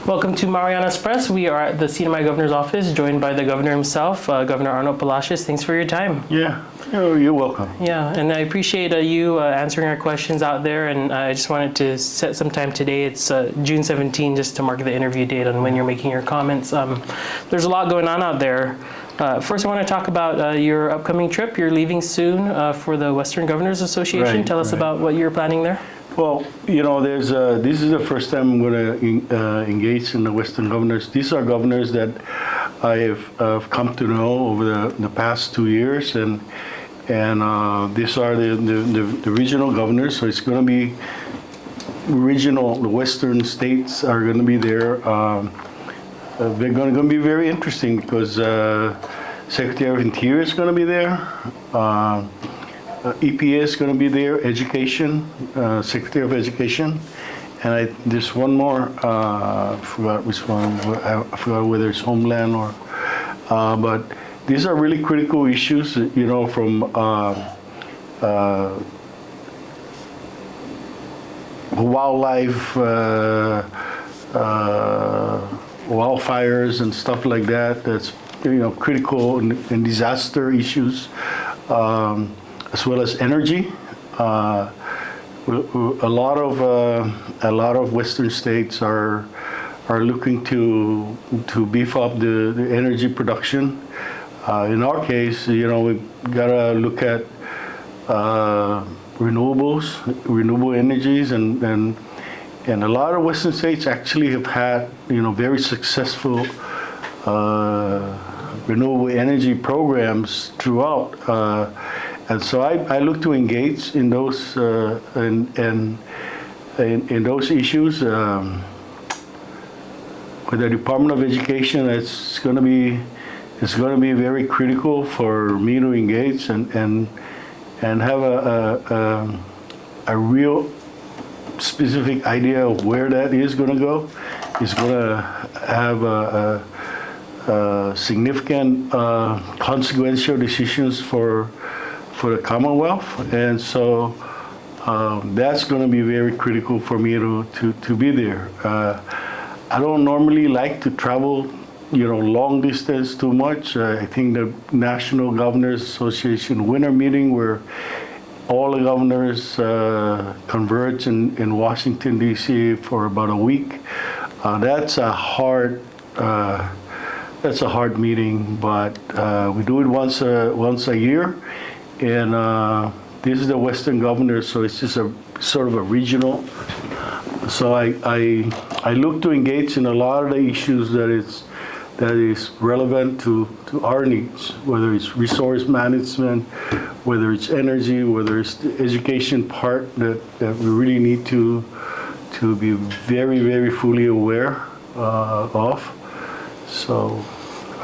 Welcome to Marianas Press. We are at the CNMI Governor's office, joined by the Governor himself, Governor Arnold Palacios. Thanks for your time. Yeah, you're welcome. Yeah, and I appreciate you answering our questions out there, and I just wanted to set some time today. It's June 17, just to mark the interview date on when you're making your comments. There's a lot going on out there. First, I want to talk about your upcoming trip. You're leaving soon for the Western Governors Association. Right, Tell us about what you're planning there. Well, this is the first time I'm going to engage in the Western Governors. These are governors that I have come to know over the past 2 years, and these are the regional governors. So it's going to be regional. The Western states are going to be there. They're going to be very interesting because Secretary of Interior is going to be there. EPA is going to be there, Education, Secretary of Education, and there's one more, I forgot which one, I forgot whether it's Homeland or, but these are really critical issues, from wildlife, wildfires and stuff like that, that's, critical and disaster issues. As well as energy. A lot of Western states are looking to beef up the energy production. In our case, we gotta look at renewable energies, and a lot of Western states actually have had very successful renewable energy programs throughout. And so I look to engage in those in those issues. With the Department of Education, it's going to be very critical for me to engage and have a real specific idea of where that is going to go. It's going to have significant consequential decisions for the Commonwealth, and so that's going to be very critical for me to be there. I don't normally like to travel, long distance too much. I think the National Governors Association winter meeting, where all the governors converge in Washington D.C. for about a week, that's a hard meeting, but we do it once a year. And this is the Western Governors, so it's just a sort of a regional. So I look to engage in a lot of the issues that is relevant to our needs, whether it's resource management, whether it's energy, whether it's the education part that we really need to be very, very fully aware of. So.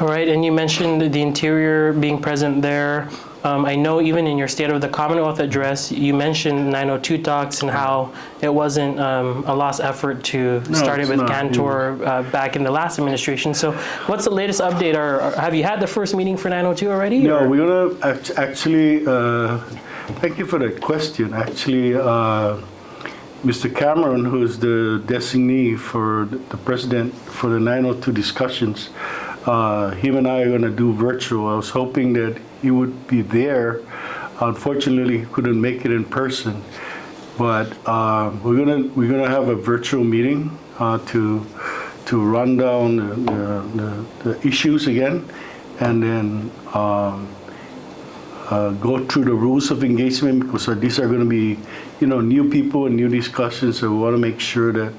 All right, and you mentioned the Interior being present there. I know even in your State of the Commonwealth address, you mentioned 902 talks and how it wasn't a lost effort to start it with Cantor back in the last administration. So what's the latest update? Or have you had the first meeting for 902 already? No, we're going to actually, thank you for that question. Actually, Mr. Cameron, who's the designee for the president for the 902 discussions, him and I are going to do virtual. I was hoping that he would be there. Unfortunately, he couldn't make it in person. But we're gonna have a virtual meeting to run down the issues again, and then go through the rules of engagement, because these are going to be new people and new discussions. So we want to make sure that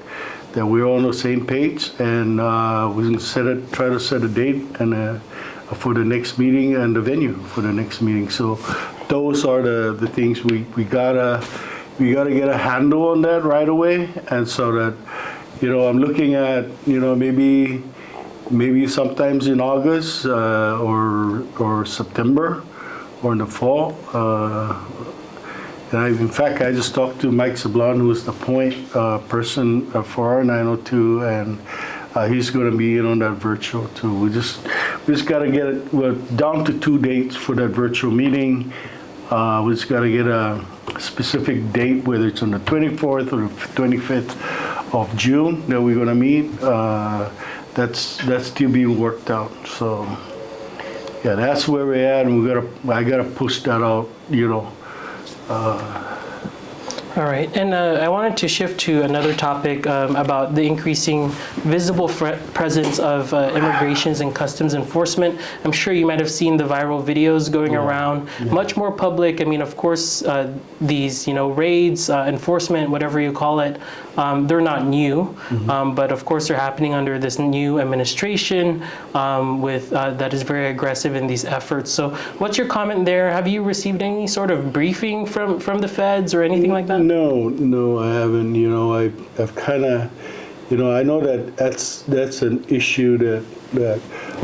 we're all on the same page, and we're going to try to set a date and for the next meeting and the venue for the next meeting. So those are the things we gotta get a handle on that right away, and so that I'm looking at maybe sometimes in August or September or in the fall. And in fact, I just talked to Mike Sablon, who is the point person for our 902, and he's going to be in on that virtual too. We just got to get it. We're down to 2 dates for that virtual meeting. We just got to get a specific date, whether it's on the 24th or the 25th of June that we're gonna meet. That's still being worked out. So yeah, that's where we're at, and I gotta push that out, you know. All right, and I wanted to shift to another topic about the increasing visible presence of immigrations and customs enforcement. I'm sure you might have seen the viral videos going around, much more public. I mean, of course, these, you know, raids, enforcement, whatever you call it, they're not new, but of course they're happening under this new administration with that is very aggressive in these efforts. So what's your comment there? Have you received any sort of briefing from the feds or anything like that? No, I haven't. You know, I've kind of, you know, I know that that's an issue that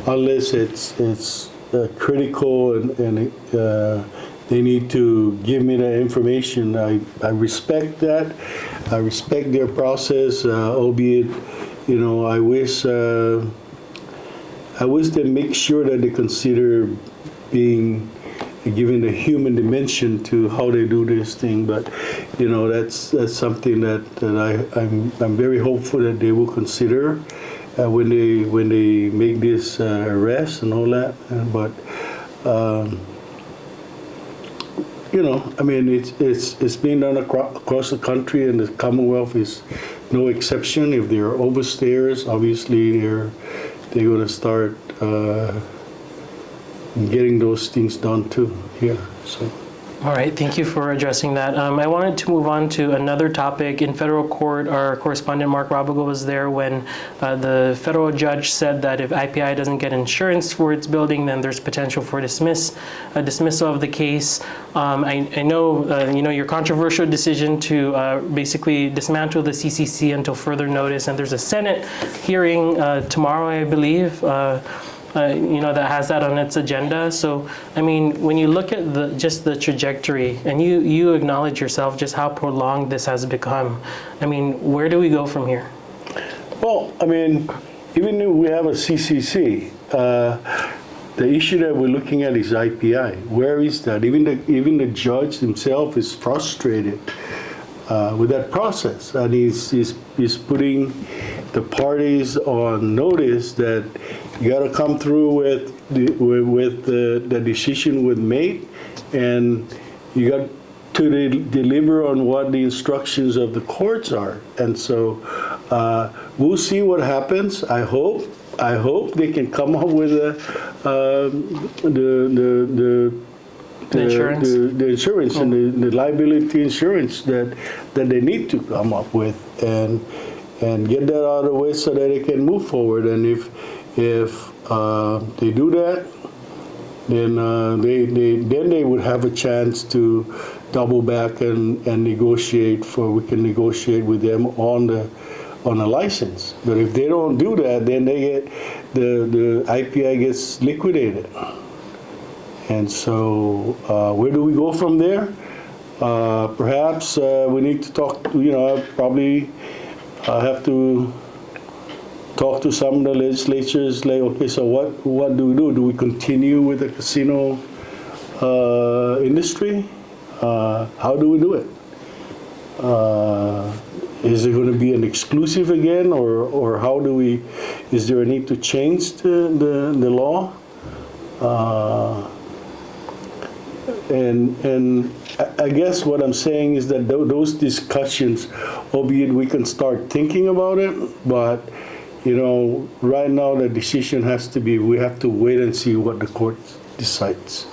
unless it's critical and they need to give me that information. I respect that. I respect their process, albeit, you know, I wish they make sure that they consider giving the human dimension to how they do this thing. But, you know, that's something that I'm very hopeful that they will consider when they make this arrest and all that. But you know, I mean, it's being done across the country, and the Commonwealth is no exception. If they're overstayers, obviously they're going to start getting those things done too here. So. All right, thank you for addressing that. I wanted to move on to another topic. In federal court, our correspondent Mark Robigo was there when the federal judge said that if IPI doesn't get insurance for its building, then there's potential for a dismissal of the case. I know, you know, your controversial decision to basically dismantle the CCC until further notice, and there's a Senate hearing tomorrow, I believe. You know, that has that on its agenda. So, I mean, when you look at just the trajectory, and you acknowledge yourself just how prolonged this has become, I mean, where do we go from here? Well, I mean, even if we have a CCC, the issue that we're looking at is IPI. Where is that? Even the judge himself is frustrated with that process, and he's putting the parties on notice that you got to come through with the decision was made, and you got to deliver on what the instructions of the courts are. And so we'll see what happens. I hope they can come up with the insurance, the insurance and the liability insurance that they need to come up with, and get that out of the way so that they can move forward. And if they do that, then they would have a chance to double back and negotiate we can negotiate with them on a license. But if they don't do that, then they get the IPI gets liquidated. And so where do we go from there? Perhaps we need to talk. You know, probably have to talk to some of the legislatures, like, okay, so what do we do? Do we continue with the casino industry? How do we do it? Is it going to be an exclusive again, or how do we? Is there a need to change the law? And I guess what I'm saying is that those discussions, albeit we can start thinking about it, but, you know, right now the decision has to be, we have to wait and see what the court decides.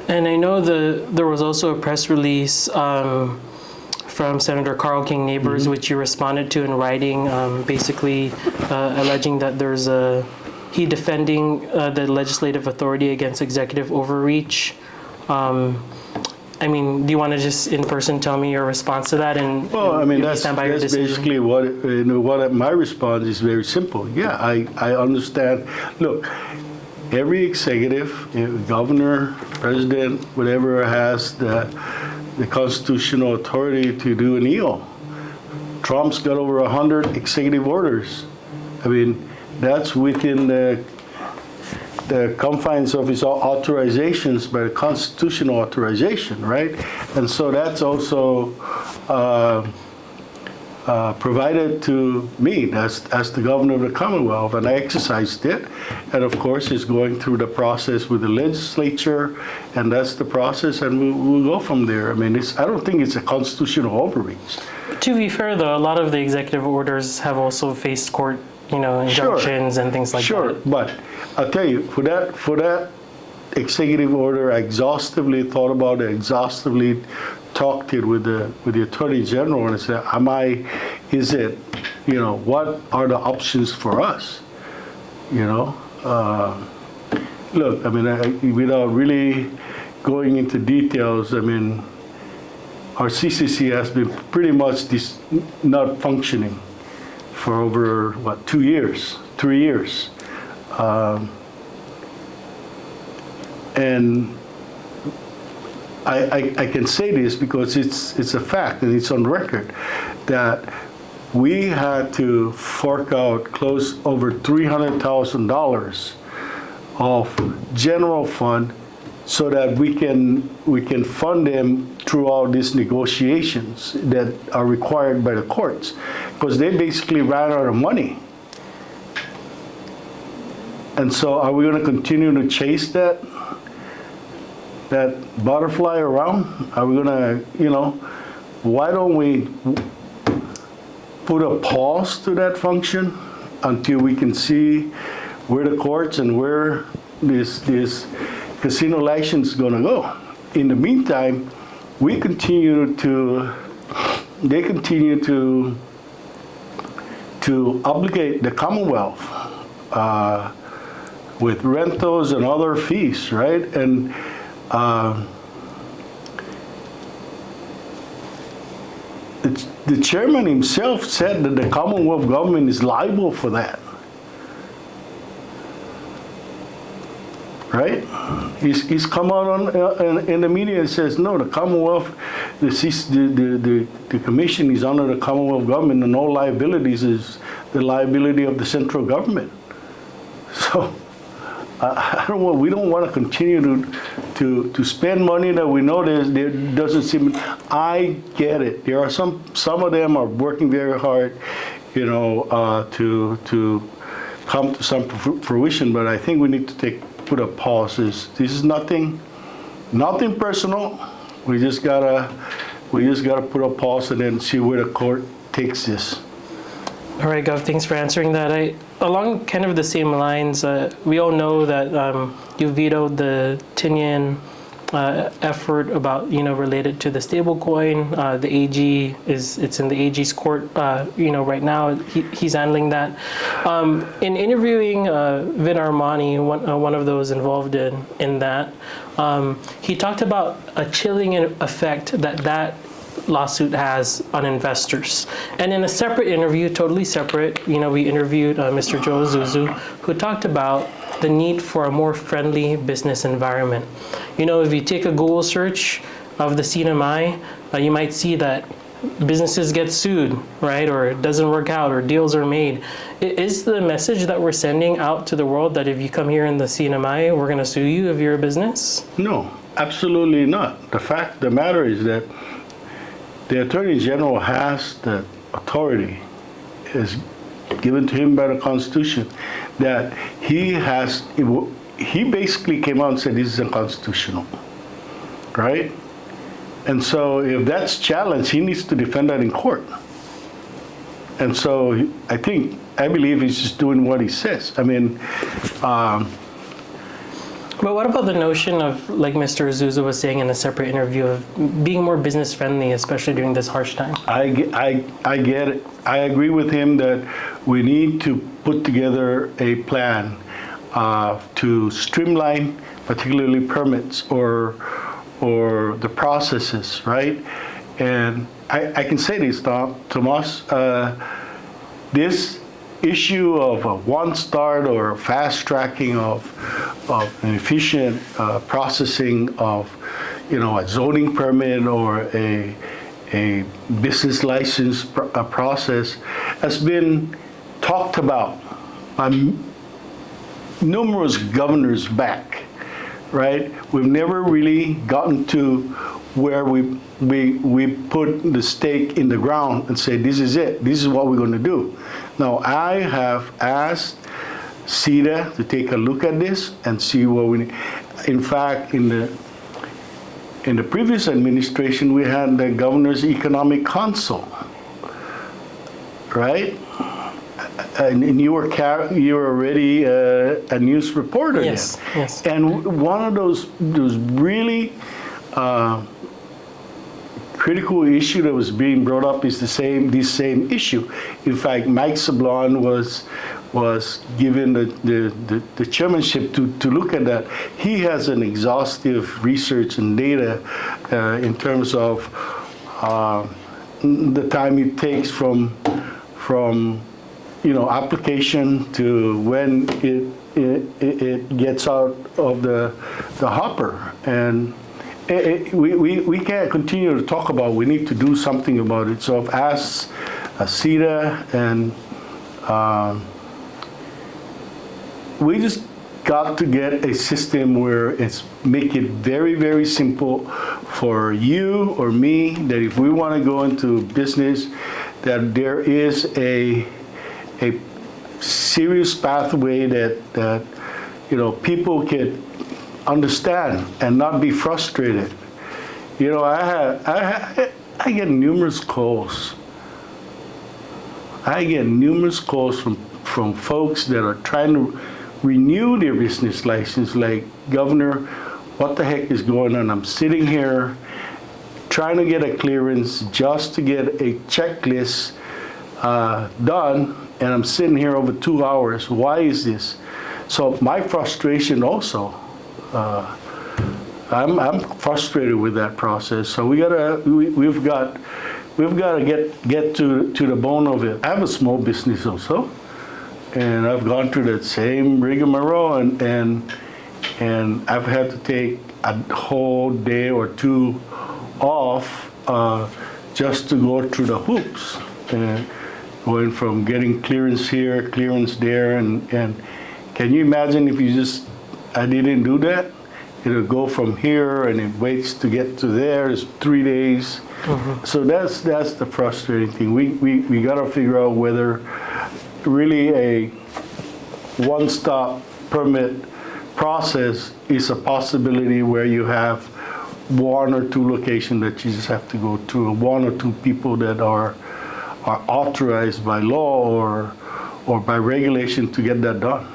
And I know there was also a press release from Senator Carl King Neighbors, which you responded to in writing, basically alleging that there's he defending the legislative authority against executive overreach. I mean, do you want to just in person tell me your response to that? And well, I mean, that's stand by your decision? Basically what my response is very simple. Yeah, I understand. Look, every executive, governor, president, whatever, has the constitutional authority to do an EO. Trump's got over 100 executive orders. I mean, that's within the confines of his authorizations by the constitutional authorization, right? And so that's also provided to me as the governor of the Commonwealth, and I exercised it. And of course, it's going through the process with the legislature, and that's the process, and we'll go from there. I mean, I don't think it's a constitutional overreach. To be fair, though, a lot of the executive orders have also faced court, injunctions and things like that. Sure, but I'll tell you, for that executive order, I exhaustively thought about it, exhaustively talked it with the Attorney General, and I said, what are the options for us? Look, I mean, without really going into details, I mean, our CCC has been pretty much not functioning for over, 3 years. And I can say this because it's a fact and it's on record that we had to fork out close over $300,000 of general fund so that we can fund them throughout these negotiations that are required by the courts, because they basically ran out of money. And so are we going to continue to chase that butterfly around? Are we going to, why don't we put a pause to that function until we can see where the courts and where this casino license is going to go? In the meantime, they continue to obligate the Commonwealth with rentals and other fees, right? And the chairman himself said that the Commonwealth government is liable for that, right? He's come out in the media and says, no, the Commonwealth, the commission is under the Commonwealth government, and all liabilities is the liability of the central government. So we don't want to continue to spend money that we know there doesn't seem. I get it. There are some of them are working very hard, to come to some fruition. But I think we need to put a pause. This is nothing personal. We just gotta put a pause and then see where the court takes this. All right, Gov, thanks for answering that. Along kind of the same lines, we all know that you vetoed the Tinian effort about, related to the stablecoin. The AG it's in the AG's court, right now. He's handling that. In interviewing Vin Armani, one of those involved in that, he talked about a chilling effect that lawsuit has on investors. And in a separate interview, totally separate, we interviewed Mr. Joe Zuzu, who talked about the need for a more friendly business environment. If you take a Google search of the CNMI, you might see that businesses get sued, right? Or it doesn't work out, or deals are made. Is the message that we're sending out to the world that if you come here in the CNMI, we're going to sue you if you're a business? No, absolutely not. The fact of the matter is that the Attorney General has the authority, is given to him by the Constitution, that he basically came out and said this is unconstitutional, right? And so if that's challenged, he needs to defend that in court. And so I believe he's just doing what he says. I mean, but what about the notion of, like Mr. Zuzu was saying in a separate interview, of being more business friendly, especially during this harsh time? I get it. I agree with him that we need to put together a plan to streamline, particularly permits or the processes, right? And I can say this, Tomas, this issue of a one start or fast tracking of an efficient processing of, a zoning permit or a business license process has been talked about by numerous governors back, right? We've never really gotten to where we put the stake in the ground and say, this is it, this is what we're going to do. Now, I have asked CETA to take a look at this and see what we need. In fact, in the previous administration, we had the governor's economic council, right? And you were already a news reporter. Yes, then. yes. And one of those really critical issue that was being brought up is this same issue. In fact, Mike Sablon was given the chairmanship to look at that. He has an exhaustive research and data in terms of the time it takes from application to when it gets out of the hopper. And we can't continue to talk about, we need to do something about it. So I've asked CETA, and we just got to get a system where it's make it very, very simple for you or me, that if we want to go into business, that there is a serious pathway that people can understand and not be frustrated. I get numerous calls. I get numerous calls from folks that are trying to renew their business license, like, Governor, what the heck is going on? I'm sitting here trying to get a clearance just to get a checklist done, and I'm sitting here over 2 hours. Why is this? So my frustration also, I'm frustrated with that process. So we've got to get to the bone of it. I have a small business also, and I've gone through that same rigmarole, and I've had to take a whole day or two off just to go through the hoops, and going from getting clearance here, clearance there, and can you imagine if I didn't do that? It'll go from here and it waits to get to there. It's 3 days. Mm-hmm. So that's the frustrating thing. We got to figure out whether really a one-stop permit process is a possibility, where you have one or two locations that you just have to go to, one or two people that are authorized by law or by regulation to get that done.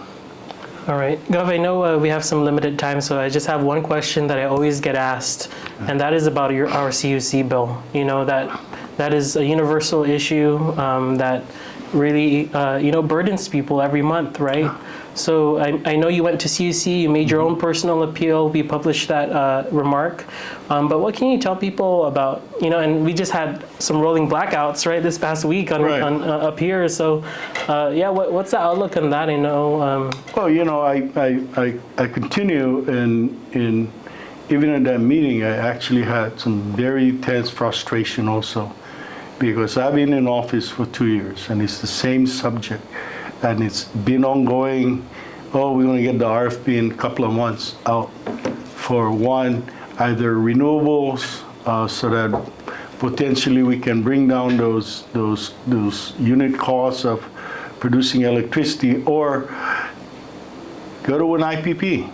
All right. Gov, I know we have some limited time, so I just have one question that I always get asked, and that is about our CUC bill. That is a universal issue that really burdens people every month, right? So I know you went to CUC, you made your own personal appeal, we published that remark, but what can you tell people about, and we just had some rolling blackouts, right, this past week on up here, so what's the outlook on that? I know. Well, I continue in even in that meeting, I actually had some very intense frustration also, because I've been in office for 2 years, and it's the same subject. And it's been ongoing. We're going to get the RFP in a couple of months out for either renewables, so that potentially we can bring down those unit costs of producing electricity, or go to an IPP,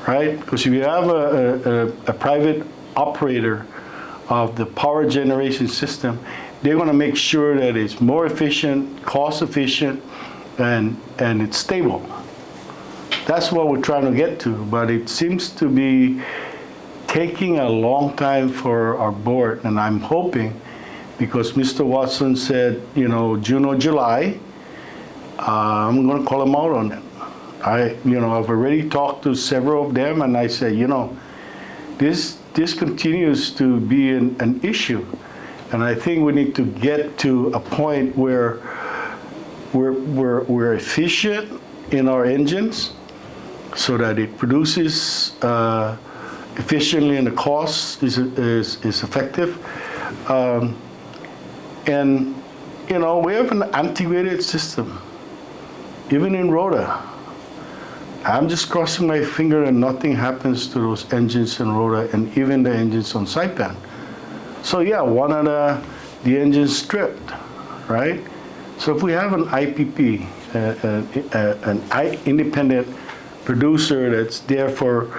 right? Because if you have a private operator of the power generation system, they're going to make sure that it's more efficient, cost efficient, and it's stable. That's what we're trying to get to, but it seems to be taking a long time for our board, and I'm hoping, because Mr. Watson said, June or July, I'm going to call him out on it. I've already talked to several of them, and I said, this continues to be an issue. And I think we need to get to a point where we're efficient in our engines, so that it produces efficiently and the cost is effective. And we have an antiquated system, even in Rhoda. I'm just crossing my finger and nothing happens to those engines in Rhoda and even the engines on Saipan. So yeah, one of the engines stripped, right? So if we have an IPP, independent producer that's there for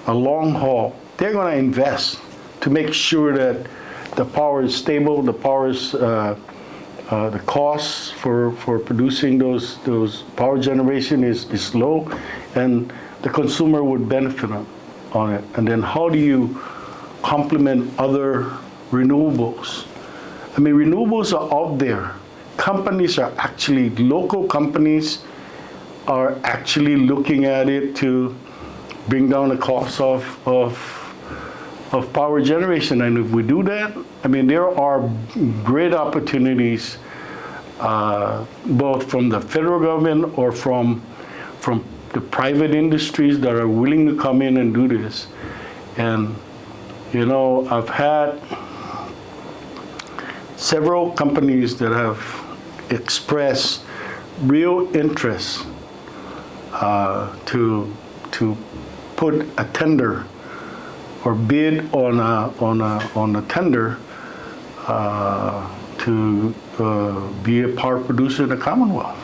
a long haul, they're going to invest to make sure that the power is stable, the power is, the costs for producing those power generation is low, and the consumer would benefit on it. And then how do you complement other renewables? I mean, renewables are out there. Companies are actually, local companies are actually looking at it to bring down the cost of power generation. And if we do that, I mean, there are great opportunities, both from the federal government or from the private industries that are willing to come in and do this. And, you know, I've had several companies that have expressed real interest to put a tender or bid on a tender to be a power producer in the Commonwealth,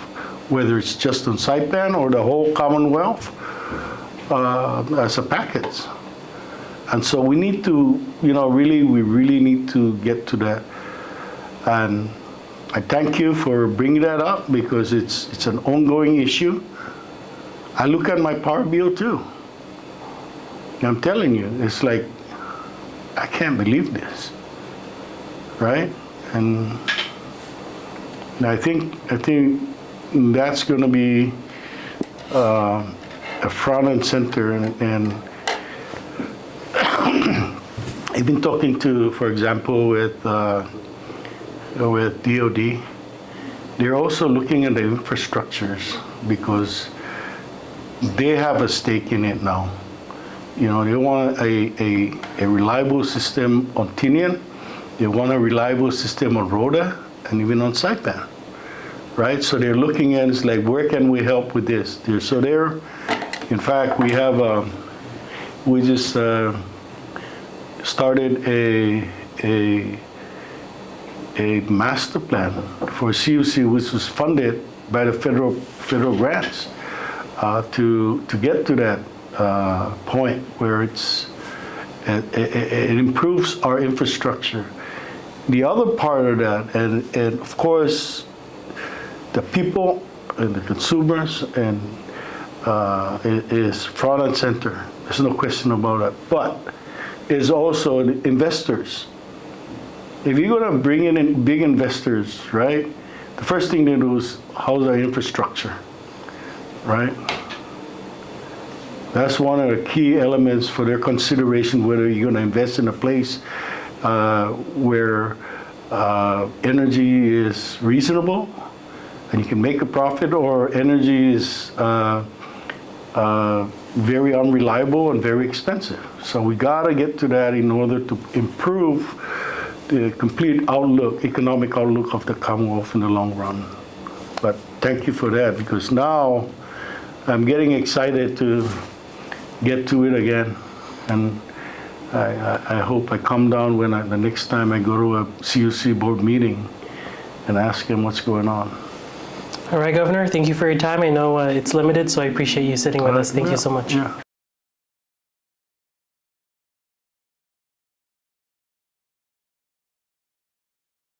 whether it's just on Saipan or the whole Commonwealth as a package. And so we need to, you know, we really need to get to that. And I thank you for bringing that up because it's an ongoing issue. I look at my power bill too. I'm telling you, it's like, I can't believe this, right? And I think that's going to be a front and center. And I've been talking to, for example, with DOD. They're also looking at the infrastructures because they have a stake in it now. You know, they want a reliable system on Tinian. They want a reliable system on Rhoda and even on Saipan, right? So they're looking at it's like, where can we help with this? So they're, in fact, we have we just started a master plan for CUC, which was funded by the federal grants to get to that point where it improves our infrastructure. The other part of that, and of course, the people and the consumers and is front and center. There's no question about it. But is also the investors. If you're going to bring in big investors, right? The first thing they do is how's our infrastructure, right? That's one of the key elements for their consideration, whether you're going to invest in a place where energy is reasonable and you can make a profit, or energy is very unreliable and very expensive. So we got to get to that in order to improve the complete outlook, economic outlook of the Commonwealth in the long run. But thank you for that, because now I'm getting excited to get to it again. And I hope I come down when the next time I go to a CUC board meeting and ask him what's going on. All right, Governor, thank you for your time. I know it's limited, so I appreciate you sitting with us. Thank you so much. Yeah.